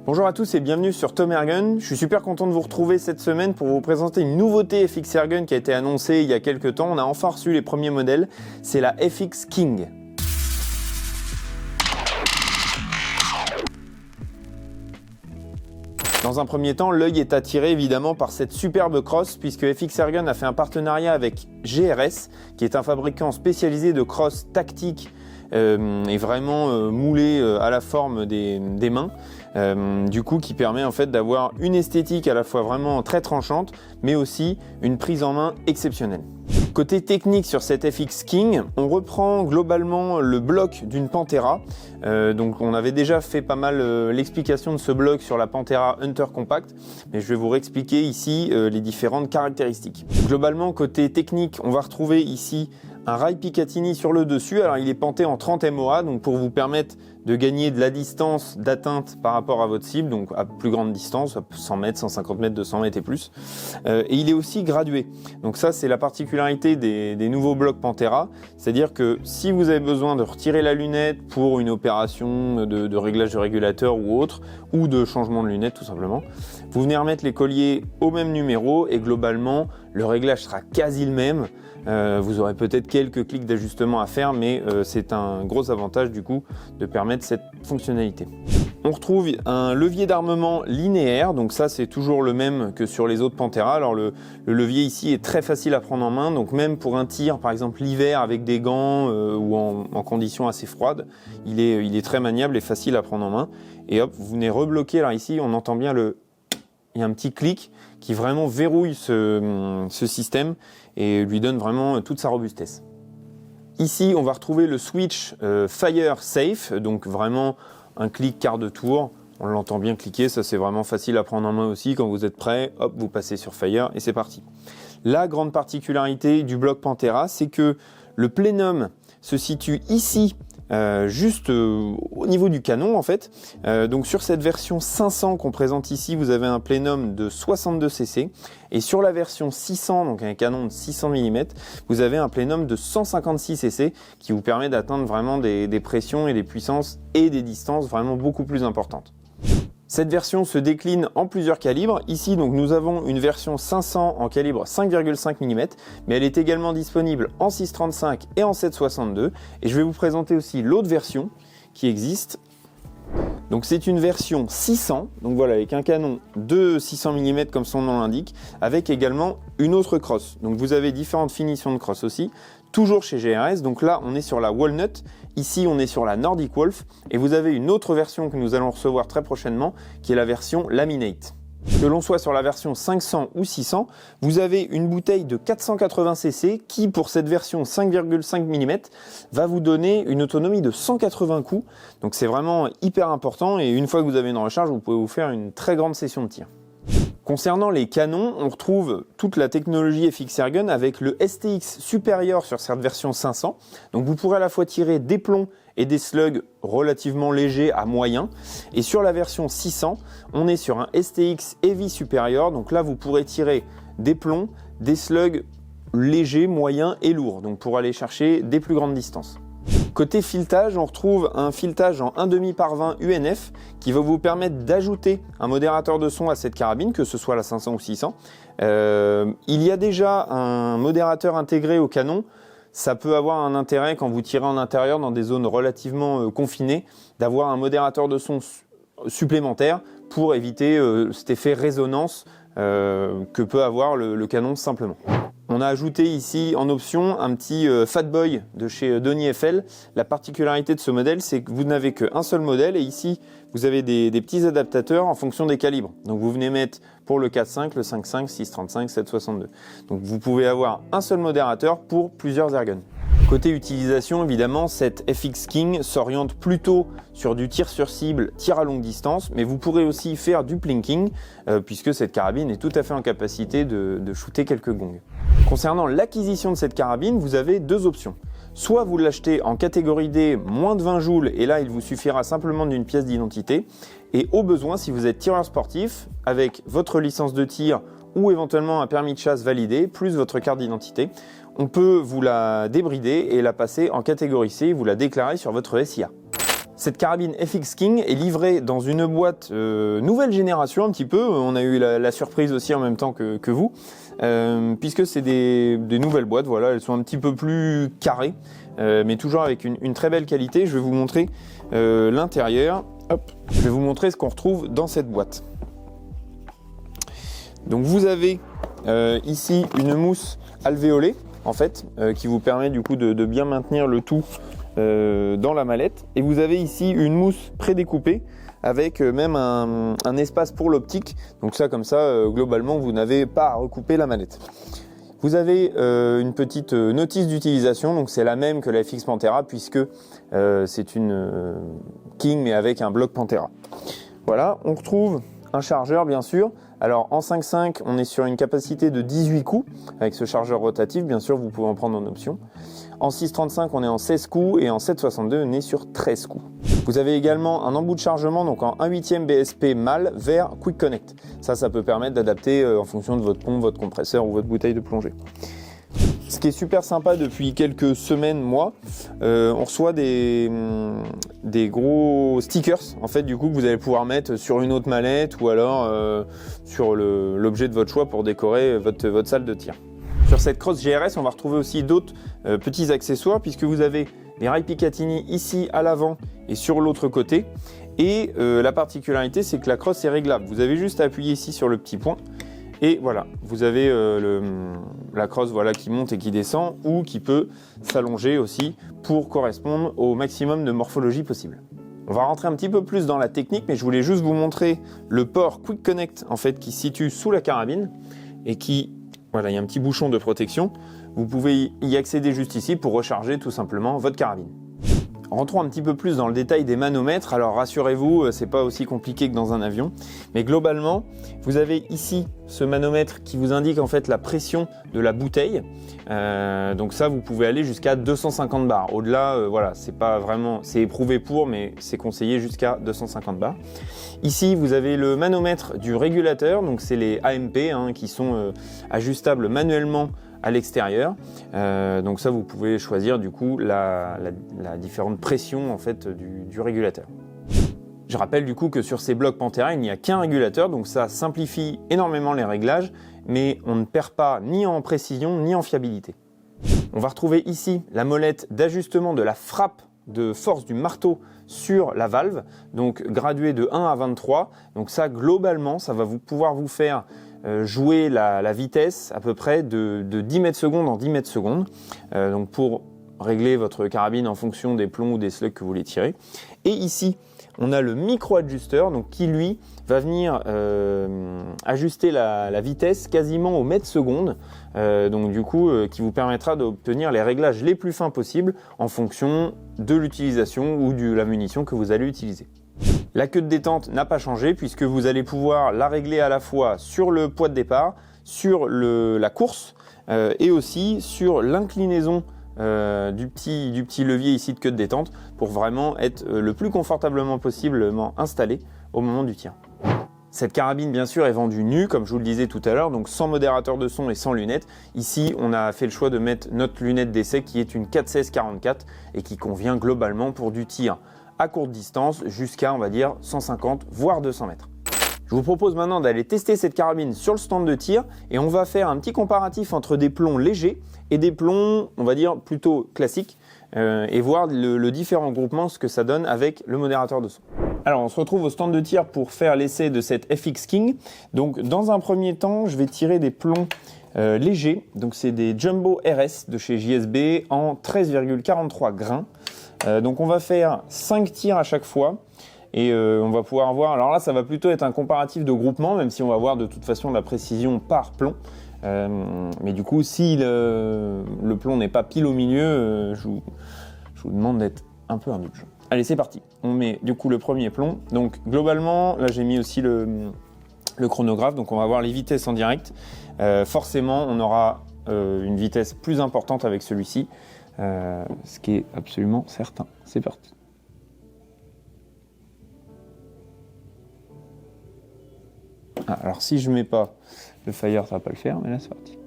Bonjour à tous et bienvenue sur Tom Airgun. Je suis super content de vous retrouver cette semaine pour vous présenter une nouveauté FX Airgun qui a été annoncée il y a quelques temps. On a enfin reçu les premiers modèles, c'est la FX King. Dans un premier temps, l'œil est attiré évidemment par cette superbe crosse puisque FX Airgun a fait un partenariat avec GRS qui est un fabricant spécialisé de crosses tactiques et vraiment moulé à la forme des mains, du coup qui permet en fait d'avoir une esthétique à la fois vraiment très tranchante mais aussi une prise en main exceptionnelle. Côté technique sur cette FX King, on reprend globalement le bloc d'une Pantera. Donc on avait déjà fait pas mal l'explication de ce bloc sur la Pantera Hunter Compact, mais je vais vous réexpliquer ici les différentes caractéristiques. Globalement, côté technique, on va retrouver ici un rail Picatinny sur le dessus. Alors il est panté en 30 MOA, donc pour vous permettre de gagner de la distance d'atteinte par rapport à votre cible, donc à plus grande distance, 100 mètres, 150 mètres, 200 mètres et plus. Et il est aussi gradué. Donc ça, c'est la particularité des nouveaux blocs Pantera. C'est-à-dire que si vous avez besoin de retirer la lunette pour une opération de réglage de régulateur ou autre, ou de changement de lunette tout simplement, vous venez remettre les colliers au même numéro et globalement, le réglage sera quasi le même. Vous aurez peut-être quelques clics d'ajustement à faire, mais c'est un gros avantage du coup de permettre cette fonctionnalité. On retrouve un levier d'armement linéaire, donc ça c'est toujours le même que sur les autres Pantera. Alors le levier ici est très facile à prendre en main, donc même pour un tir par exemple l'hiver avec des gants ou en conditions assez froides, il est très maniable et facile à prendre en main. Et hop, vous venez rebloquer. Alors ici on entend bien il y a un petit clic qui vraiment verrouille ce système et lui donne vraiment toute sa robustesse. Ici, on va retrouver le switch Fire Safe, donc vraiment un clic quart de tour. On l'entend bien cliquer, ça c'est vraiment facile à prendre en main aussi. Quand vous êtes prêt, hop, vous passez sur Fire et c'est parti. La grande particularité du bloc Pantera, c'est que le plénum se situe ici, juste au niveau du canon en fait. Donc sur cette version 500 qu'on présente ici, vous avez un plénum de 62 cc et sur la version 600, donc un canon de 600 mm, vous avez un plénum de 156 cc qui vous permet d'atteindre vraiment des pressions et des puissances et des distances vraiment beaucoup plus importantes. Cette version se décline en plusieurs calibres. Ici, donc, nous avons une version 500 en calibre 5,5 mm, mais elle est également disponible en 6,35 et en 7,62. Et je vais vous présenter aussi l'autre version qui existe. Donc c'est une version 600, donc voilà, avec un canon de 600 mm comme son nom l'indique, avec également une autre crosse. Donc vous avez différentes finitions de crosse aussi, toujours chez GRS. Donc là, on est sur la Walnut. Ici, on est sur la Nordic Wolf et vous avez une autre version que nous allons recevoir très prochainement qui est la version Laminate. Que l'on soit sur la version 500 ou 600, vous avez une bouteille de 480 cc qui, pour cette version 5,5 mm, va vous donner une autonomie de 180 coups. Donc c'est vraiment hyper important et une fois que vous avez une recharge, vous pouvez vous faire une très grande session de tir. Concernant les canons, on retrouve toute la technologie FX Airgun avec le STX supérieur sur cette version 500. Donc vous pourrez à la fois tirer des plombs et des slugs relativement légers à moyens. Et sur la version 600, on est sur un STX Heavy supérieur. Donc là, vous pourrez tirer des plombs, des slugs légers, moyens et lourds. Donc pour aller chercher des plus grandes distances. Côté filetage, on retrouve un filetage en 1,5 par 20 UNF qui va vous permettre d'ajouter un modérateur de son à cette carabine, que ce soit la 500 ou 600. Il y a déjà un modérateur intégré au canon. Ça peut avoir un intérêt quand vous tirez en intérieur dans des zones relativement confinées, d'avoir un modérateur de son supplémentaire pour éviter cet effet résonance que peut avoir le canon simplement. On a ajouté ici en option un petit Fat Boy de chez Donny FL. La particularité de ce modèle, c'est que vous n'avez qu'un seul modèle et ici vous avez des petits adaptateurs en fonction des calibres. Donc vous venez mettre pour le 4.5, le 5.5, 6.35, 7.62. Donc vous pouvez avoir un seul modérateur pour plusieurs airguns. Côté utilisation, évidemment, cette FX King s'oriente plutôt sur du tir sur cible, tir à longue distance, mais vous pourrez aussi faire du plinking, puisque cette carabine est tout à fait en capacité de shooter quelques gongs. Concernant l'acquisition de cette carabine, vous avez deux options. Soit vous l'achetez en catégorie D, moins de 20 joules, et là il vous suffira simplement d'une pièce d'identité, et au besoin, si vous êtes tireur sportif, avec votre licence de tir ou éventuellement un permis de chasse validé, plus votre carte d'identité, on peut vous la débrider et la passer en catégorie C, vous la déclarer sur votre SIA. Cette carabine FX King est livrée dans une boîte nouvelle génération un petit peu. On a eu la surprise aussi en même temps que vous, puisque c'est des nouvelles boîtes. Voilà, elles sont un petit peu plus carrées, mais toujours avec une très belle qualité. Je vais vous montrer l'intérieur. Hop, je vais vous montrer ce qu'on retrouve dans cette boîte. Donc vous avez ici une mousse alvéolée en fait, qui vous permet du coup de bien maintenir le tout dans la mallette. Et vous avez ici une mousse prédécoupée avec même un espace pour l'optique. Donc ça, comme ça, globalement, vous n'avez pas à recouper la mallette. Vous avez une petite notice d'utilisation, donc c'est la même que la FX Pantera puisque c'est une King mais avec un bloc Pantera. Voilà, on retrouve un chargeur bien sûr. Alors en 5.5, on est sur une capacité de 18 coups avec ce chargeur rotatif, bien sûr vous pouvez en prendre en option. En 6.35, on est en 16 coups et en 7.62, on est sur 13 coups. Vous avez également un embout de chargement donc en 1/8 BSP mâle vers Quick Connect. Ça peut permettre d'adapter en fonction de votre pompe, votre compresseur ou votre bouteille de plongée. Ce qui est super sympa depuis quelques semaines, mois, on reçoit des gros stickers en fait du coup que vous allez pouvoir mettre sur une autre mallette ou alors sur l'objet de votre choix pour décorer votre salle de tir. Sur cette Cross GRS, on va retrouver aussi d'autres petits accessoires puisque vous avez des rails Picatinny ici à l'avant et sur l'autre côté. Et la particularité, c'est que la crosse est réglable. Vous avez juste à appuyer ici sur le petit point. Et voilà, vous avez la crosse voilà, qui monte et qui descend ou qui peut s'allonger aussi pour correspondre au maximum de morphologie possible. On va rentrer un petit peu plus dans la technique, mais je voulais juste vous montrer le port Quick Connect en fait, qui se situe sous la carabine et qui, voilà, il y a un petit bouchon de protection. Vous pouvez y accéder juste ici pour recharger tout simplement votre carabine. Rentrons un petit peu plus dans le détail des manomètres. Alors rassurez-vous, c'est pas aussi compliqué que dans un avion, mais globalement, vous avez ici ce manomètre qui vous indique en fait la pression de la bouteille. Donc ça, vous pouvez aller jusqu'à 250 bars. Au-delà, voilà, c'est pas vraiment, c'est éprouvé pour, mais c'est conseillé jusqu'à 250 bars. Ici, vous avez le manomètre du régulateur. Donc c'est les AMP qui sont ajustables manuellement à l'extérieur. Donc ça, vous pouvez choisir du coup la différente pression en fait du régulateur. Je rappelle du coup que sur ces blocs Pantera, il n'y a qu'un régulateur, donc ça simplifie énormément les réglages, mais on ne perd pas ni en précision ni en fiabilité. On va retrouver ici la molette d'ajustement de la frappe de force du marteau sur la valve, donc graduée de 1 à 23. Donc ça, globalement, ça va pouvoir vous faire jouer la vitesse à peu près de 10 mètres secondes en 10 mètres secondes. Donc pour régler votre carabine en fonction des plombs ou des slugs que vous voulez tirer. Et ici, on a le micro-ajusteur donc qui lui va venir ajuster la vitesse quasiment au mètre seconde. Donc du coup, qui vous permettra d'obtenir les réglages les plus fins possibles en fonction de l'utilisation ou de la munition que vous allez utiliser. La queue de détente n'a pas changé puisque vous allez pouvoir la régler à la fois sur le poids de départ, sur la course et aussi sur l'inclinaison du petit levier ici de queue de détente pour vraiment être le plus confortablement possiblement installé au moment du tir. Cette carabine bien sûr est vendue nue comme je vous le disais tout à l'heure, donc sans modérateur de son et sans lunettes. Ici on a fait le choix de mettre notre lunette d'essai qui est une 416-44 et qui convient globalement pour du tir à courte distance jusqu'à on va dire 150 voire 200 mètres. Je vous propose maintenant d'aller tester cette carabine sur le stand de tir et on va faire un petit comparatif entre des plombs légers et des plombs, on va dire, plutôt classiques et voir le différent groupement, ce que ça donne avec le modérateur de son. Alors on se retrouve au stand de tir pour faire l'essai de cette FX King. Donc dans un premier temps, je vais tirer des plombs légers. Donc c'est des Jumbo RS de chez JSB en 13,43 grains. Donc on va faire 5 tirs à chaque fois. Et on va pouvoir voir, alors là ça va plutôt être un comparatif de groupement, même si on va voir de toute façon la précision par plomb. Mais du coup, si le plomb n'est pas pile au milieu, je vous demande d'être un peu indulgent. Allez, c'est parti. On met du coup le premier plomb. Donc globalement, là j'ai mis aussi le chronographe, donc on va voir les vitesses en direct. Forcément, on aura une vitesse plus importante avec celui-ci, ce qui est absolument certain. C'est parti. Ah, alors si je mets pas le fire, ça va pas le faire, mais là c'est parti.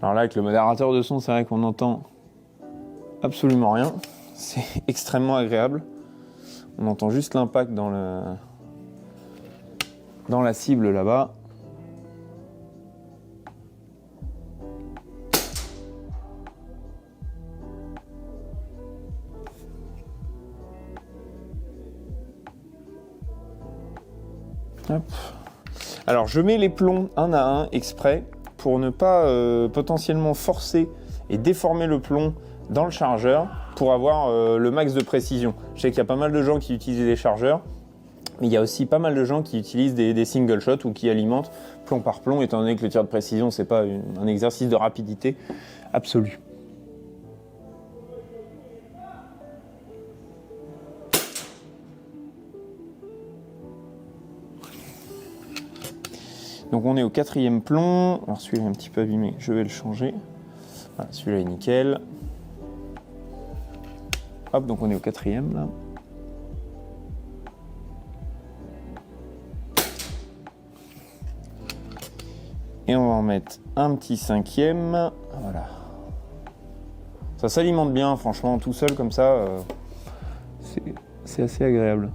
Alors là, avec le modérateur de son, c'est vrai qu'on entend absolument rien. C'est extrêmement agréable. On entend juste l'impact dans la cible là-bas. Hop. Alors je mets les plombs un à un exprès pour ne pas potentiellement forcer et déformer le plomb dans le chargeur pour avoir le max de précision. Je sais qu'il y a pas mal de gens qui utilisent des chargeurs, mais il y a aussi pas mal de gens qui utilisent des single shots ou qui alimentent plomb par plomb, étant donné que le tir de précision c'est pas un exercice de rapidité absolue. Donc on est au 4e plomb. Alors celui-là est un petit peu abîmé, je vais le changer. Voilà, celui-là est nickel. Hop, donc on est au 4e là. Et on va en mettre un petit 5e. Voilà. Ça s'alimente bien, franchement, tout seul comme ça, c'est assez agréable.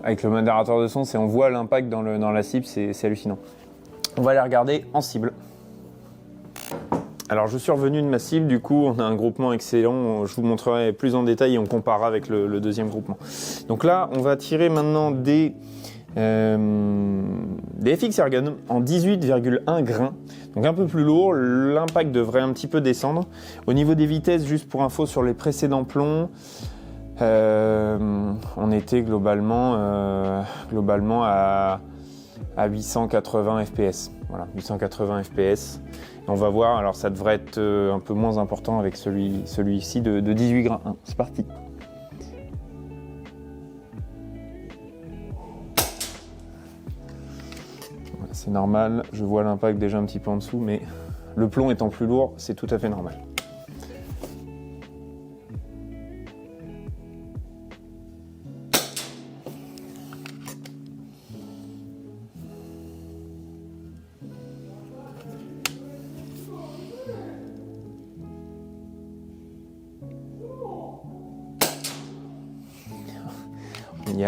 Avec le modérateur de son, on voit l'impact dans la cible, c'est hallucinant. On va aller regarder en cible. Alors je suis revenu de ma cible, du coup on a un groupement excellent, je vous montrerai plus en détail et on comparera avec le deuxième groupement. Donc là on va tirer maintenant des FX Airgun en 18,1 grains, donc un peu plus lourd, l'impact devrait un petit peu descendre. Au niveau des vitesses, juste pour info sur les précédents plombs, on était globalement à 880 fps. Voilà, 880 fps. On va voir, alors ça devrait être un peu moins important avec celui-ci de 18 grains. C'est parti. Voilà, c'est normal, je vois l'impact déjà un petit peu en dessous, mais le plomb étant plus lourd, c'est tout à fait normal.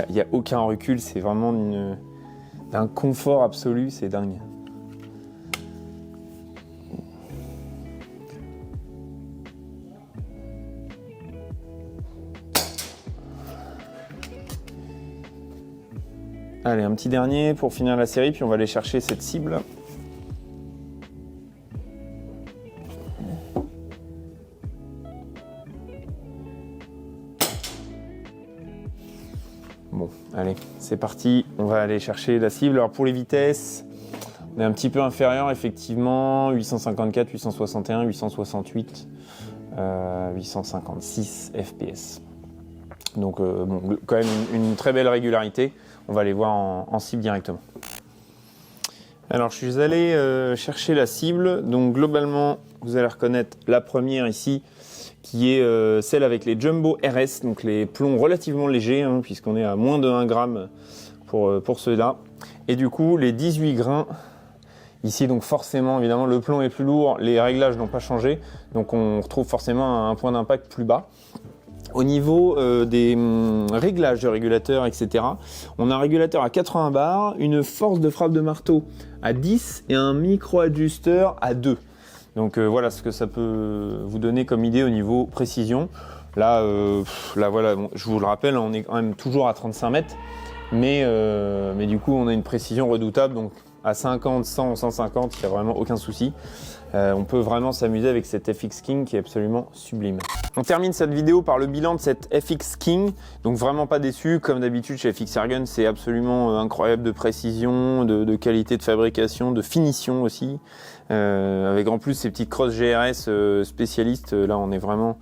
Il n'y a aucun recul, c'est vraiment d'un confort absolu, c'est dingue. Allez, un petit dernier pour finir la série, puis on va aller chercher cette cible. Bon, allez, c'est parti, on va aller chercher la cible. Alors pour les vitesses, on est un petit peu inférieur effectivement, 854, 861, 868, 856 fps. Donc bon, quand même une très belle régularité. On va aller voir en cible directement. Alors je suis allé chercher la cible, donc globalement vous allez reconnaître la première ici, qui est celle avec les Jumbo RS, donc les plombs relativement légers, hein, puisqu'on est à moins de 1 gramme pour ceux-là. Et du coup, les 18 grains, ici, donc forcément, évidemment, le plomb est plus lourd, les réglages n'ont pas changé, donc on retrouve forcément un point d'impact plus bas. Au niveau des réglages de régulateur, etc., on a un régulateur à 80 bars, une force de frappe de marteau à 10 et un micro-ajusteur à 2. Donc voilà ce que ça peut vous donner comme idée au niveau précision. Là voilà, bon, je vous le rappelle, on est quand même toujours à 35 mètres, mais du coup on a une précision redoutable, donc à 50, 100, 150, il n'y a vraiment aucun souci. On peut vraiment s'amuser avec cette FX King qui est absolument sublime. On termine cette vidéo par le bilan de cette FX King, donc vraiment pas déçu, comme d'habitude chez FX Airgun, c'est absolument incroyable de précision, de qualité de fabrication, de finition aussi, avec en plus ces petites crosses GRS spécialistes, là on est vraiment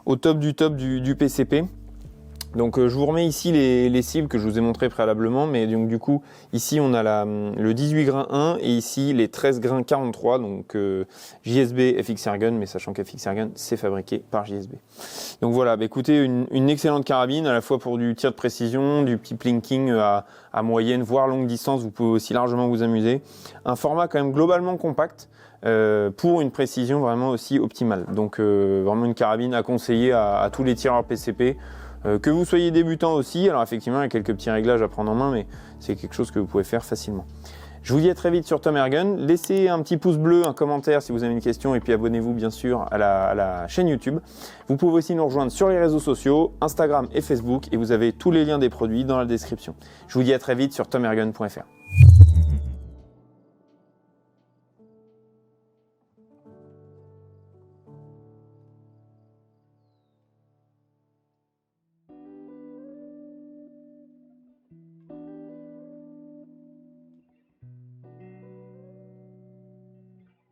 au top du PCP. Donc je vous remets ici les cibles que je vous ai montrées préalablement, mais donc du coup ici on a le 18 grains 1 et ici les 13 grains 43, donc JSB FX Airgun, mais sachant qu'FX Airgun c'est fabriqué par JSB. Donc voilà, écoutez, une excellente carabine à la fois pour du tir de précision, du petit plinking à moyenne voire longue distance, vous pouvez aussi largement vous amuser. Un format quand même globalement compact. Pour une précision vraiment aussi optimale. Donc vraiment une carabine à conseiller à tous les tireurs PCP, que vous soyez débutant aussi. Alors effectivement il y a quelques petits réglages à prendre en main, mais c'est quelque chose que vous pouvez faire facilement. Je vous dis à très vite sur Tom Airgun. Laissez un petit pouce bleu, un commentaire si vous avez une question, et puis abonnez-vous bien sûr à la chaîne YouTube. Vous pouvez aussi nous rejoindre sur les réseaux sociaux, Instagram et Facebook, et vous avez tous les liens des produits dans la description. Je vous dis à très vite sur tomairgun.fr.